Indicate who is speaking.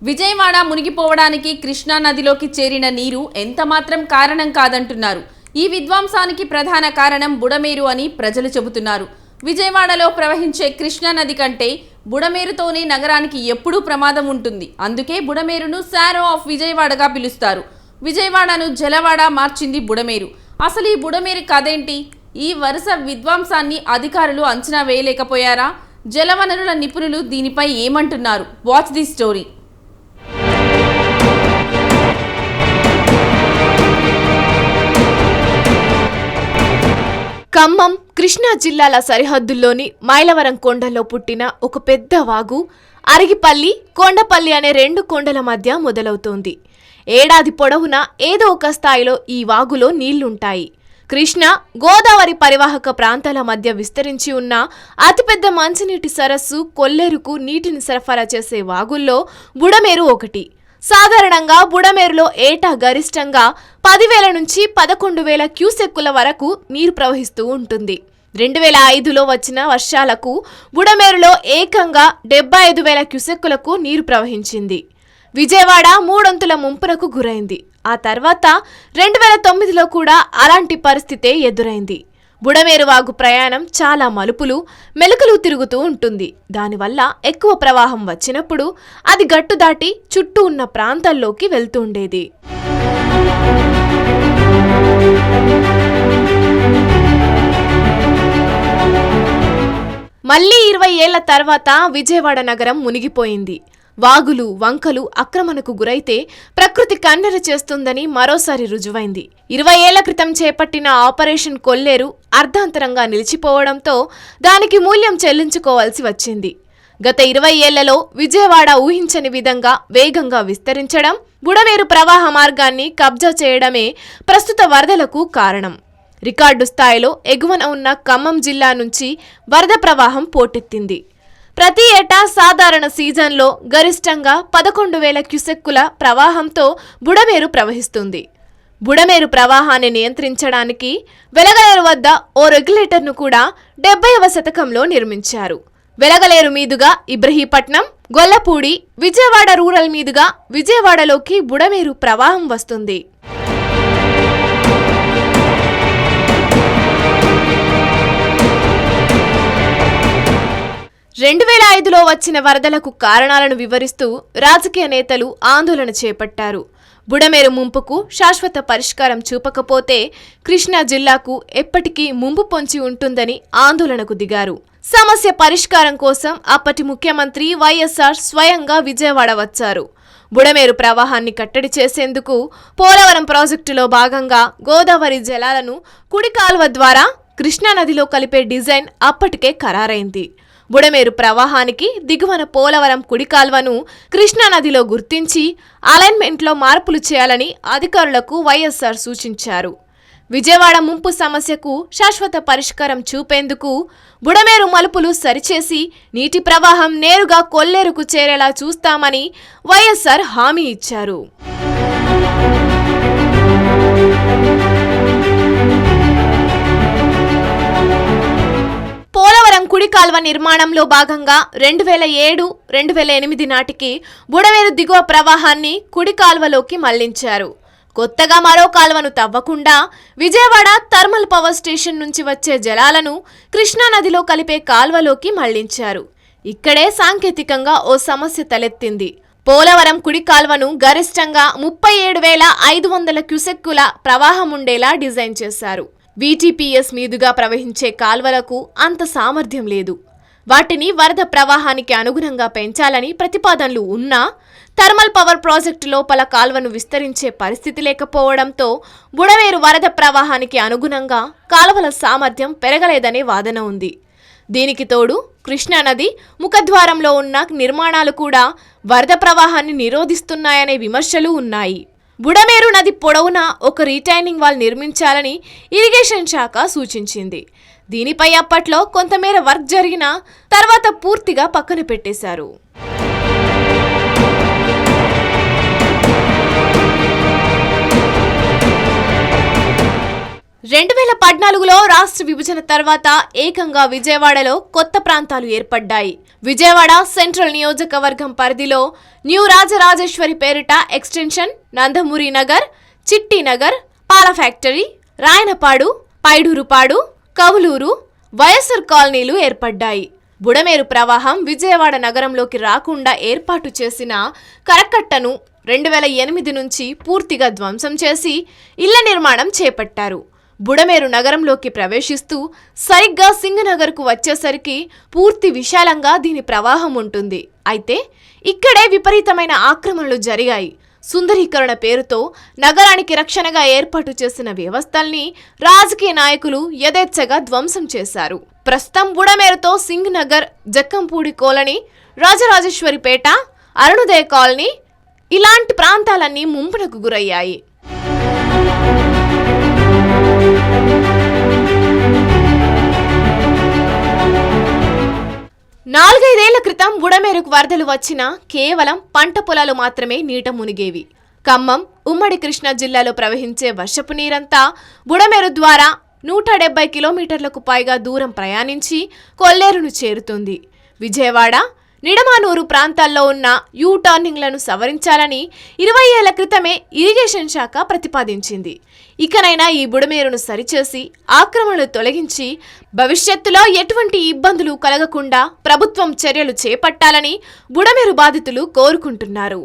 Speaker 1: విజయవాడ మునిగిపోవడానికి కృష్ణా నదిలోకి చేరిన నీరు ఎంతమాత్రం కారణం కాదంటున్నారు. ఈ విధ్వంసానికి ప్రధాన కారణం బుడమేరు అని ప్రజలు చెబుతున్నారు. విజయవాడలో ప్రవహించే కృష్ణా నది కంటే బుడమేరుతోనే నగరానికి ఎప్పుడూ ప్రమాదం ఉంటుంది. అందుకే బుడమేరును శారో ఆఫ్ విజయవాడగా పిలుస్తారు. విజయవాడను జలవాడ మార్చింది బుడమేరు. అసలు ఈ బుడమేరు కథేంటి? ఈ వరుస విధ్వంసాన్ని అధికారులు అంచనా వేయలేకపోయారా? జలవనరుల నిపుణులు దీనిపై ఏమంటున్నారు? Watch the story.
Speaker 2: Khammam, Krishna జిల్లాల సరిహద్దుల్లోని మైలవరం కొండల్లో పుట్టిన ఒక పెద్ద వాగు అరిగిపల్లి, కొండపల్లి అనే రెండు కొండల మధ్య మొదలవుతోంది. ఏడాది పొడవునా ఏదో ఒక స్థాయిలో ఈ వాగులో నీళ్లుంటాయి. కృష్ణా, గోదావరి పరివాహక ప్రాంతాల మధ్య విస్తరించి ఉన్న అతిపెద్ద మంచినీటి సరస్సు కొల్లేరుకు నీటిని సరఫరా చేసే వాగుల్లో బుడమేరు ఒకటి. సాధారణంగా బుడమేరులో ఏటా గరిష్టంగా 10,000 నుంచి 11,000 క్యూసెక్కుల వరకు నీరు ప్రవహిస్తూ ఉంటుంది. 2005లో వచ్చిన వర్షాలకు బుడమేరులో ఏకంగా 75,000 క్యూసెక్కులకు నీరు ప్రవహించింది. విజయవాడ మూడొంతుల ముంపునకు గురైంది. ఆ తర్వాత 2009లో కూడా అలాంటి పరిస్థితే ఎదురైంది. బుడమేరు వాగు ప్రయాణం చాలా మలుపులు, మెలుకలు తిరుగుతూ ఉంటుంది. దానివల్ల ఎక్కువ ప్రవాహం వచ్చినప్పుడు అది గట్టు దాటి చుట్టూ ఉన్న ప్రాంతాల్లోకి వెళ్తుండేది. మళ్లీ 20 ఏళ్ల తర్వాత విజయవాడ నగరం మునిగిపోయింది. వాగులు, వంకలు ఆక్రమణకు గురైతే ప్రకృతి కన్నెర చేస్తుందని మరోసారి రుజువైంది. 20 ఏళ్ల క్రితం చేపట్టిన ఆపరేషన్ కొల్లేరు అర్ధాంతరంగా నిలిచిపోవడంతో దానికి మూల్యం చెల్లించుకోవాల్సి వచ్చింది. గత 20 ఏళ్లలో విజయవాడ ఊహించని విధంగా వేగంగా విస్తరించడం, బుడమేరు ప్రవాహ మార్గాన్ని కబ్జా చేయడమే ప్రస్తుత వరదలకు కారణం. రికార్డు స్థాయిలో ఎగువన ఉన్న ఖమ్మం జిల్లా నుంచి వరద ప్రవాహం పోటెత్తింది. ప్రతి ఏటా సాధారణ సీజన్లో గరిష్టంగా 11,000 క్యూసెక్కుల ప్రవాహంతో బుడమేరు ప్రవహిస్తుంది. బుడమేరు ప్రవాహాన్ని నియంత్రించడానికి వెలగలేరు వద్ద ఓ రెగ్యులేటర్ను కూడా 70వ శతకంలో నిర్మించారు. వెలగలేరు మీదుగా ఇబ్రహీపట్నం, గొల్లపూడి, విజయవాడ రూరల్ మీదుగా విజయవాడలోకి బుడమేరు ప్రవాహం వస్తుంది. 2005లో వచ్చిన వరదలకు కారణాలను వివరిస్తూ రాజకీయ నేతలు ఆందోళన చేపట్టారు. బుడమేరు ముంపుకు శాశ్వత పరిష్కారం చూపకపోతే కృష్ణా జిల్లాకు ఎప్పటికీ ముంపు పొంచి ఉంటుందని ఆందోళనకు దిగారు. సమస్య పరిష్కారం కోసం అప్పటి ముఖ్యమంత్రి వైఎస్ఆర్ స్వయంగా విజయవాడ వచ్చారు. బుడమేరు ప్రవాహాన్ని కట్టడి చేసేందుకు పోలవరం ప్రాజెక్టులో భాగంగా గోదావరి జలాలను కుడి కాల్వ ద్వారా కృష్ణా నదిలో కలిపే డిజైన్ అప్పటికే ఖరారైంది. బుడమేరు ప్రవాహానికి దిగువన పోలవరం కుడి కాల్వను కృష్ణా నదిలో గుర్తించి అలైన్మెంట్లో మార్పులు చేయాలని అధికారులకు వైఎస్ఆర్ సూచించారు. విజయవాడ ముంపు సమస్యకు శాశ్వత పరిష్కారం చూపేందుకు బుడమేరు మలుపులు సరిచేసి నీటి ప్రవాహం నేరుగా కొల్లేరుకు చేరేలా చూస్తామని వైఎస్ఆర్ హామీ ఇచ్చారు. పోలవరం కుడి కాల్వ నిర్మాణంలో భాగంగా 2007-2008 నాటికి బుడమేరు దిగువ ప్రవాహాన్ని కుడి కాల్వలోకి మళ్లించారు. కొత్తగా మరో కాల్వను తవ్వకుండా విజయవాడ థర్మల్ పవర్ స్టేషన్ నుంచి వచ్చే జలాలను కృష్ణా నదిలో కలిపే కాల్వలోకి మళ్లించారు. ఇక్కడే సాంకేతికంగా ఓ సమస్య తలెత్తింది. పోలవరం కుడి కాల్వను గరిష్టంగా 37,500 క్యూసెక్కుల ప్రవాహం ఉండేలా డిజైన్ చేశారు. VTPS మీదుగా ప్రవహించే కాల్వలకు అంత సామర్థ్యం లేదు. వాటిని వరద ప్రవాహానికి అనుగుణంగా పెంచాలని ప్రతిపాదనలు ఉన్నా థర్మల్ పవర్ ప్రాజెక్టు లోపల కాల్వను విస్తరించే పరిస్థితి లేకపోవడంతో బుడమేరు వరద ప్రవాహానికి అనుగుణంగా కాలువల సామర్థ్యం పెరగలేదనే వాదన ఉంది. దీనికి తోడు కృష్ణా నది ముఖద్వారంలో ఉన్న నిర్మాణాలు కూడా వరద ప్రవాహాన్ని నిరోధిస్తున్నాయనే విమర్శలు ఉన్నాయి. బుడమేరు నది పొడవునా ఒక రీటైనింగ్ వాల్ నిర్మించాలని ఇరిగేషన్ శాఖ సూచించింది. దీనిపై అప్పట్లో కొంతమేర వర్క్ జరిగినా తర్వాత పూర్తిగా పక్కన పెట్టేశారు. 2005 2014లో రాష్ట్ర విభజన తర్వాత ఏకంగా విజయవాడలో కొత్త ప్రాంతాలు ఏర్పడ్డాయి. విజయవాడ సెంట్రల్ నియోజకవర్గం పరిధిలో న్యూ రాజరాజేశ్వరి పేరిట ఎక్స్టెన్షన్, నందమూరి నగర్, చిట్టి నగర్, పాల ఫ్యాక్టరీ, రాయనపాడు, పైడూరుపాడు, కవులూరు, వైఎస్ఆర్ కాలనీలు ఏర్పడ్డాయి. బుడమేరు ప్రవాహం విజయవాడ నగరంలోకి రాకుండా ఏర్పాటు చేసిన కరకట్టను 2008 నుంచి పూర్తిగా ధ్వంసం చేసి ఇళ్ల నిర్మాణం చేపట్టారు. బుడమేరు నగరంలోకి ప్రవేశిస్తూ సరిగ్గా సింగనగర్కు వచ్చేసరికి పూర్తి విశాలంగా దీని ప్రవాహం ఉంటుంది. అయితే ఇక్కడే విపరీతమైన ఆక్రమణలు జరిగాయి. సుందరీకరణ పేరుతో నగరానికి రక్షణగా ఏర్పాటు చేసిన వ్యవస్థల్ని రాజకీయ నాయకులు యథేచ్ఛగా ధ్వంసం చేశారు. ప్రస్తుతం బుడమేరుతో సింగ్ నగర్, జక్కంపూడి కాలనీ, రాజరాజేశ్వరిపేట, అరుణోదయ కాలనీ ఇలాంటి ప్రాంతాలన్నీ ముంపునకు గురయ్యాయి. నాలుగైదేళ్ల క్రితం బుడమేరుకు వరదలు వచ్చినా కేవలం పంట పొలాలు మాత్రమే నీట మునిగేవి. ఖమ్మం, ఉమ్మడి కృష్ణా జిల్లాలో ప్రవహించే వర్షపు నీరంతా బుడమేరు ద్వారా 170 కిలోమీటర్లకు పైగా దూరం ప్రయాణించి కొల్లేరును చేరుతుంది. విజయవాడ, నిడమానూరు ప్రాంతాల్లో ఉన్న యూ టర్నింగ్లను సవరించాలని 20 ఏళ్ల క్రితమే ఇరిగేషన్ శాఖ ప్రతిపాదించింది. ఇకనైనా ఈ బుడమేరును సరిచేసి ఆక్రమణలు తొలగించి భవిష్యత్తులో ఎటువంటి ఇబ్బందులు కలగకుండా ప్రభుత్వం చర్యలు చేపట్టాలని బుడమేరు బాధితులు కోరుకుంటున్నారు.